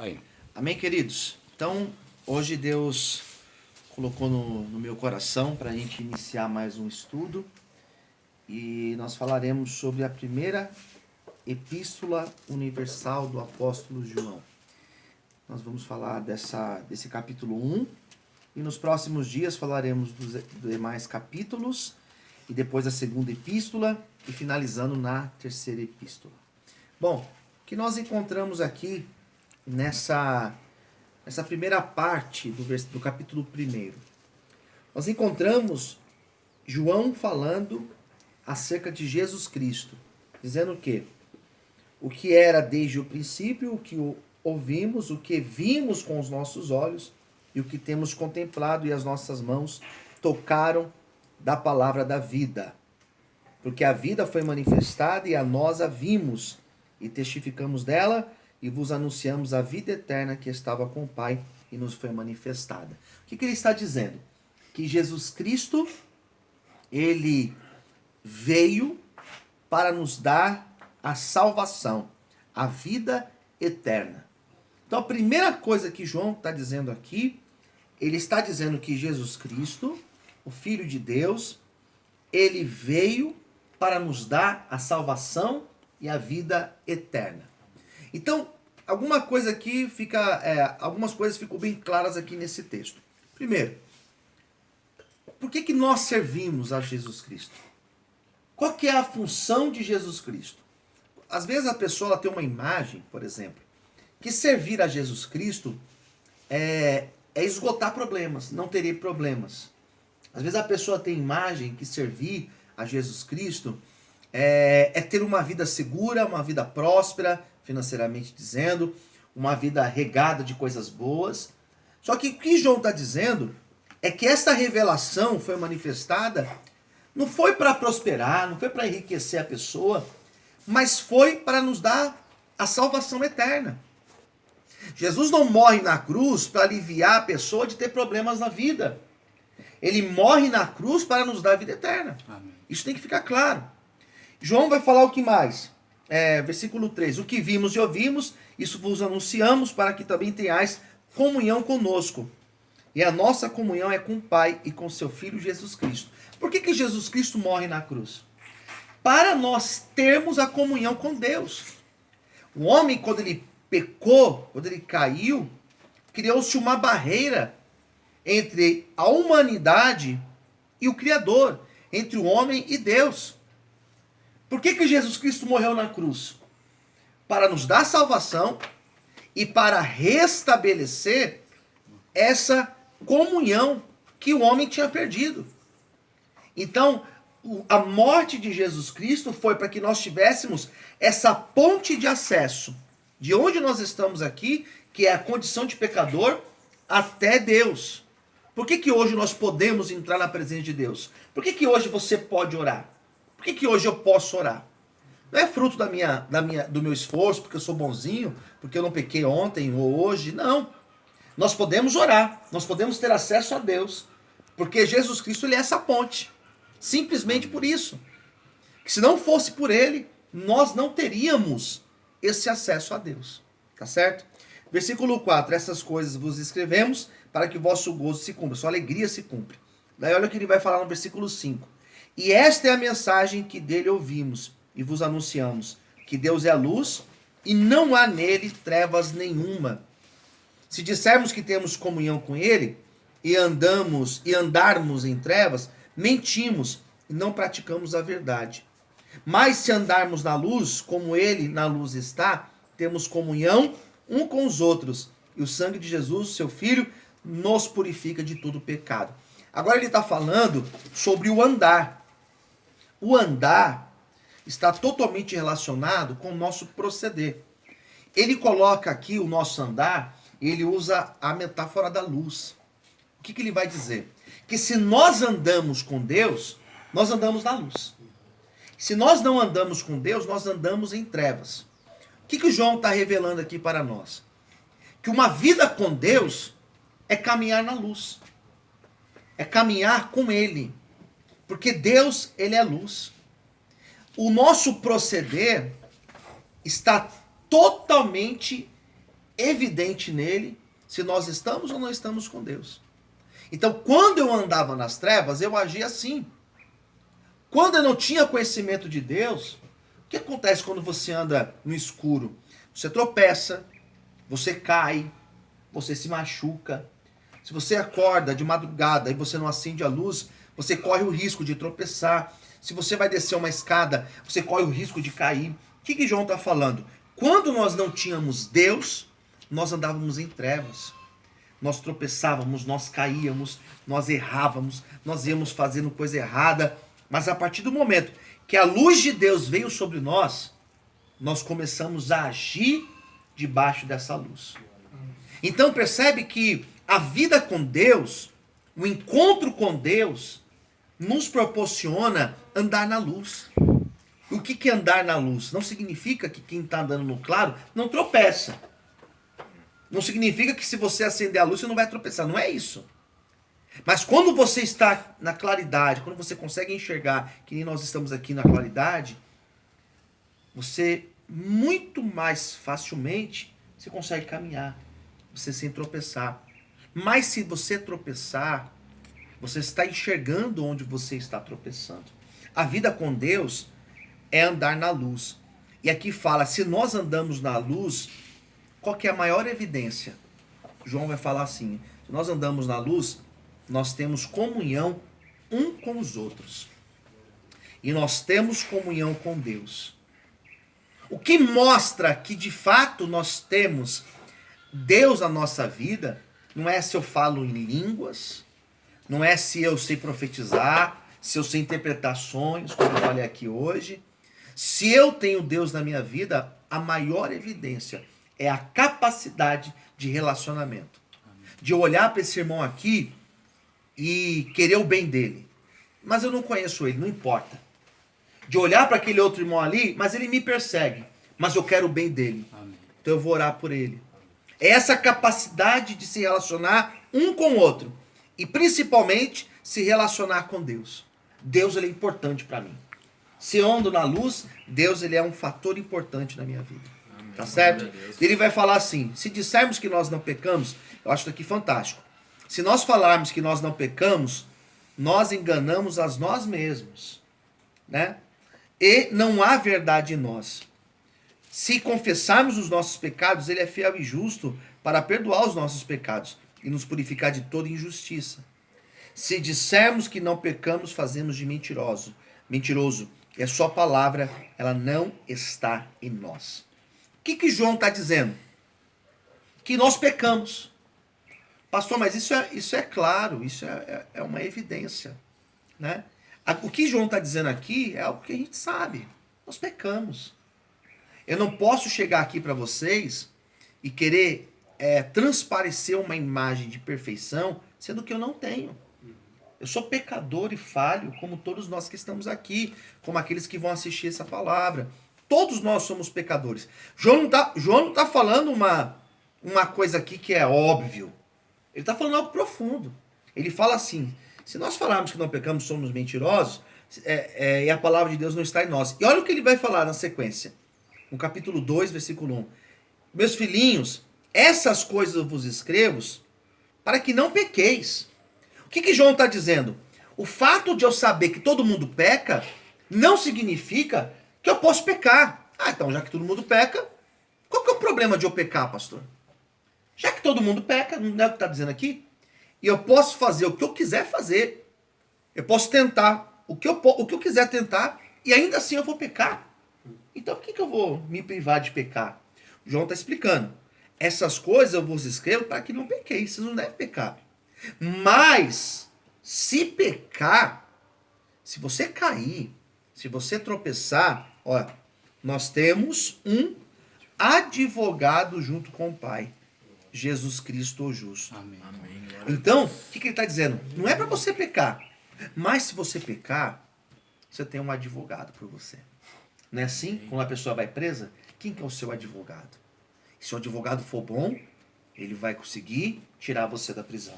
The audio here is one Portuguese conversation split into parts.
Aí. Amém, queridos? Então, hoje Deus colocou no meu coração para a gente iniciar mais um estudo e nós falaremos sobre a primeira epístola universal do apóstolo João. Nós vamos falar desse capítulo 1 e nos próximos dias falaremos dos demais capítulos e depois a segunda epístola e finalizando na terceira epístola. Bom, o que nós encontramos aqui nessa primeira parte do capítulo 1. Nós encontramos João falando acerca de Jesus Cristo, dizendo o que era desde o princípio, o que ouvimos, o que vimos com os nossos olhos e o que temos contemplado e as nossas mãos tocaram da palavra da vida. Porque a vida foi manifestada e a nós a vimos e testificamos dela e vos anunciamos a vida eterna que estava com o Pai e nos foi manifestada. O que ele está dizendo? Que Jesus Cristo, ele veio para nos dar a salvação, a vida eterna. Então a primeira coisa que João está dizendo aqui, ele está dizendo que Jesus Cristo, o Filho de Deus, ele veio para nos dar a salvação e a vida eterna. Então, algumas coisas ficam bem claras aqui nesse texto. Primeiro, por que nós servimos a Jesus Cristo? Qual que é a função de Jesus Cristo? Às vezes a pessoa tem uma imagem, por exemplo, que servir a Jesus Cristo é esgotar problemas, não teria problemas. Às vezes a pessoa tem imagem que servir a Jesus Cristo é ter uma vida segura, uma vida próspera, financeiramente dizendo, uma vida regada de coisas boas. Só que o que João está dizendo é que essa revelação foi manifestada, não foi para prosperar, não foi para enriquecer a pessoa, mas foi para nos dar a salvação eterna. Jesus não morre na cruz para aliviar a pessoa de ter problemas na vida. Ele morre na cruz para nos dar a vida eterna. Amém. Isso tem que ficar claro. João vai falar o que mais? Versículo 3. O que vimos e ouvimos, isso vos anunciamos para que também tenhais comunhão conosco. E a nossa comunhão é com o Pai e com seu Filho Jesus Cristo. Por que Jesus Cristo morre na cruz? Para nós termos a comunhão com Deus. O homem, quando ele pecou, quando ele caiu, criou-se uma barreira entre a humanidade e o Criador, entre o homem e Deus. Por que Jesus Cristo morreu na cruz? Para nos dar salvação e para restabelecer essa comunhão que o homem tinha perdido. Então, a morte de Jesus Cristo foi para que nós tivéssemos essa ponte de acesso de onde nós estamos aqui, que é a condição de pecador, até Deus. Por que hoje nós podemos entrar na presença de Deus? Por que hoje você pode orar? Por que hoje eu posso orar? Não é fruto do meu esforço, porque eu sou bonzinho, porque eu não pequei ontem ou hoje. Não. Nós podemos orar, nós podemos ter acesso a Deus, porque Jesus Cristo ele é essa ponte. Simplesmente por isso. Que se não fosse por ele, nós não teríamos esse acesso a Deus. Tá certo? Versículo 4. Essas coisas vos escrevemos para que o vosso gozo se cumpra, sua alegria se cumpra. Daí olha o que ele vai falar no versículo 5. E esta é a mensagem que dele ouvimos e vos anunciamos, que Deus é a luz e não há nele trevas nenhuma. Se dissermos que temos comunhão com ele e andarmos em trevas, mentimos e não praticamos a verdade. Mas se andarmos na luz, como ele na luz está, temos comunhão um com os outros. E o sangue de Jesus, seu Filho, nos purifica de todo pecado. Agora ele está falando sobre o andar. O andar está totalmente relacionado com o nosso proceder. Ele coloca aqui o nosso andar, ele usa a metáfora da luz. O que ele vai dizer? Que se nós andamos com Deus, nós andamos na luz. Se nós não andamos com Deus, nós andamos em trevas. O que o João está revelando aqui para nós? Que uma vida com Deus é caminhar na luz. É caminhar com Ele. Porque Deus, Ele é luz. O nosso proceder está totalmente evidente nele se nós estamos ou não estamos com Deus. Então, quando eu andava nas trevas, eu agia assim. Quando eu não tinha conhecimento de Deus, o que acontece quando você anda no escuro? Você tropeça, você cai, você se machuca. Se você acorda de madrugada e você não acende a luz, você corre o risco de tropeçar. Se você vai descer uma escada, você corre o risco de cair. O que João está falando? Quando nós não tínhamos Deus, nós andávamos em trevas. Nós tropeçávamos, nós caíamos, nós errávamos, nós íamos fazendo coisa errada. Mas a partir do momento que a luz de Deus veio sobre nós, nós começamos a agir debaixo dessa luz. Então percebe que a vida com Deus, o encontro com Deus, nos proporciona andar na luz. O que é andar na luz? Não significa que quem está andando no claro não tropeça. Não significa que se você acender a luz você não vai tropeçar. Não é isso. Mas quando você está na claridade, quando você consegue enxergar, que nem nós estamos aqui na claridade, você muito mais facilmente você consegue caminhar, você sem tropeçar. Mas se você tropeçar, você está enxergando onde você está tropeçando. A vida com Deus é andar na luz. E aqui fala, se nós andamos na luz, qual que é a maior evidência? João vai falar assim, se nós andamos na luz, nós temos comunhão um com os outros. E nós temos comunhão com Deus. O que mostra que de fato nós temos Deus na nossa vida, não é se eu falo em línguas, não é se eu sei profetizar, se eu sei interpretar sonhos, como eu falei aqui hoje. Se eu tenho Deus na minha vida, a maior evidência é a capacidade de relacionamento. De eu olhar para esse irmão aqui e querer o bem dele. Mas eu não conheço ele, não importa. De olhar para aquele outro irmão ali, mas ele me persegue. Mas eu quero o bem dele. Amém. Então eu vou orar por ele. É essa capacidade de se relacionar um com o outro. E principalmente se relacionar com Deus. Deus ele é importante para mim. Se eu ando na luz, Deus ele é um fator importante na minha vida. Amém. Tá certo? Ele vai falar assim, se dissermos que nós não pecamos, eu acho isso aqui fantástico. Se nós falarmos que nós não pecamos, nós enganamos a nós mesmos. Né? E não há verdade em nós. Se confessarmos os nossos pecados, ele é fiel e justo para perdoar os nossos pecados e nos purificar de toda injustiça. Se dissermos que não pecamos, fazemos de mentiroso. E a sua palavra, ela não está em nós. O que João está dizendo? Que nós pecamos. Pastor, mas isso é claro, isso é uma evidência. Né? O que João está dizendo aqui é algo que a gente sabe. Nós pecamos. Eu não posso chegar aqui para vocês e querer transparecer uma imagem de perfeição, sendo que eu não tenho. Eu sou pecador e falho, como todos nós que estamos aqui, como aqueles que vão assistir essa palavra. Todos nós somos pecadores. João não tá falando uma coisa aqui que é óbvio. Ele está falando algo profundo. Ele fala assim, se nós falarmos que não pecamos, somos mentirosos, e a palavra de Deus não está em nós. E olha o que ele vai falar na sequência. No capítulo 2, versículo 1. Meus filhinhos, essas coisas eu vos escrevo para que não pequeis. O que João está dizendo? O fato de eu saber que todo mundo peca não significa que eu posso pecar. Então já que todo mundo peca, qual que é o problema de eu pecar, pastor? Já que todo mundo peca, não é o que está dizendo aqui? E eu posso fazer o que eu quiser fazer. Eu posso tentar o que eu quiser tentar e ainda assim eu vou pecar. Então por que eu vou me privar de pecar? O João está explicando. Essas coisas eu vos escrevo para que não pequeis. Vocês não devem pecar. Mas, se pecar, se você cair, se você tropeçar, olha, nós temos um advogado junto com o Pai. Jesus Cristo o justo. Amém. Então, o que ele está dizendo? Não é para você pecar. Mas se você pecar, você tem um advogado por você. Não é assim? Quando a pessoa vai presa, quem que é o seu advogado? Se o advogado for bom, ele vai conseguir tirar você da prisão.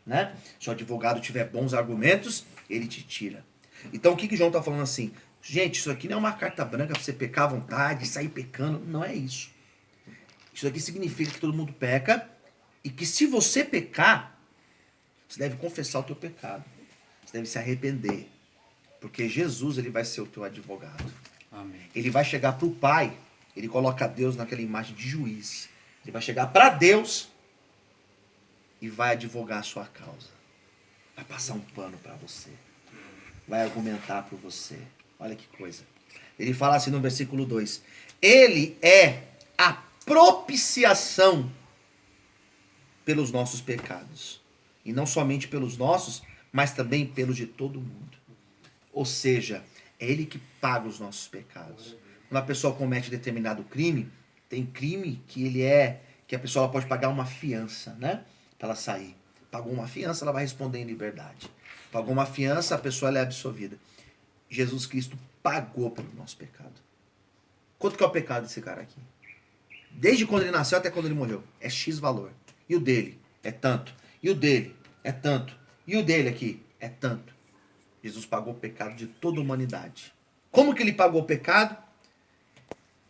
Né? Se o advogado tiver bons argumentos, ele te tira. Então o que João está falando assim? Gente, isso aqui não é uma carta branca para você pecar à vontade, sair pecando. Não é isso. Isso aqui significa que todo mundo peca e que se você pecar, você deve confessar o teu pecado. Você deve se arrepender. Porque Jesus, ele vai ser o teu advogado. Amém. Ele vai chegar para o Pai, ele coloca Deus naquela imagem de juiz. Ele vai chegar para Deus e vai advogar a sua causa. Vai passar um pano para você. Vai argumentar por você. Olha que coisa. Ele fala assim no versículo 2. Ele é a propiciação pelos nossos pecados. E não somente pelos nossos, mas também pelos de todo mundo. Ou seja, é ele que paga os nossos pecados. Quando a pessoa comete determinado crime, tem crime que a pessoa pode pagar uma fiança, né? Para ela sair. Pagou uma fiança, ela vai responder em liberdade. Pagou uma fiança, a pessoa ela é absolvida. Jesus Cristo pagou pelo nosso pecado. Quanto que é o pecado desse cara aqui? Desde quando ele nasceu até quando ele morreu. É X valor. E o dele é tanto. E o dele é tanto. E o dele aqui é tanto. Jesus pagou o pecado de toda a humanidade. Como que ele pagou o pecado?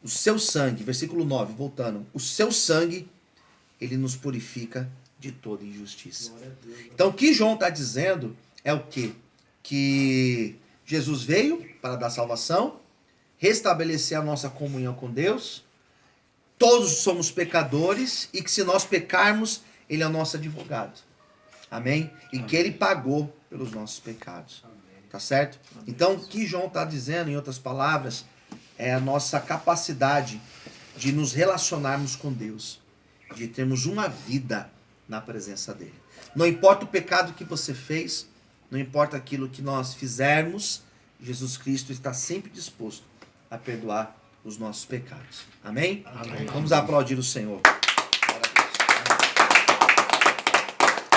O seu sangue, versículo 9, voltando. O seu sangue, ele nos purifica de toda injustiça. Então o que João está dizendo é o quê? Que Jesus veio para dar salvação, restabelecer a nossa comunhão com Deus. Todos somos pecadores e que se nós pecarmos, ele é o nosso advogado. Amém? E que ele pagou pelos nossos pecados. Tá certo? Então, o que João está dizendo, em outras palavras, é a nossa capacidade de nos relacionarmos com Deus. De termos uma vida na presença dele. Não importa o pecado que você fez, não importa aquilo que nós fizermos, Jesus Cristo está sempre disposto a perdoar os nossos pecados. Amém? Amém. Vamos aplaudir o Senhor.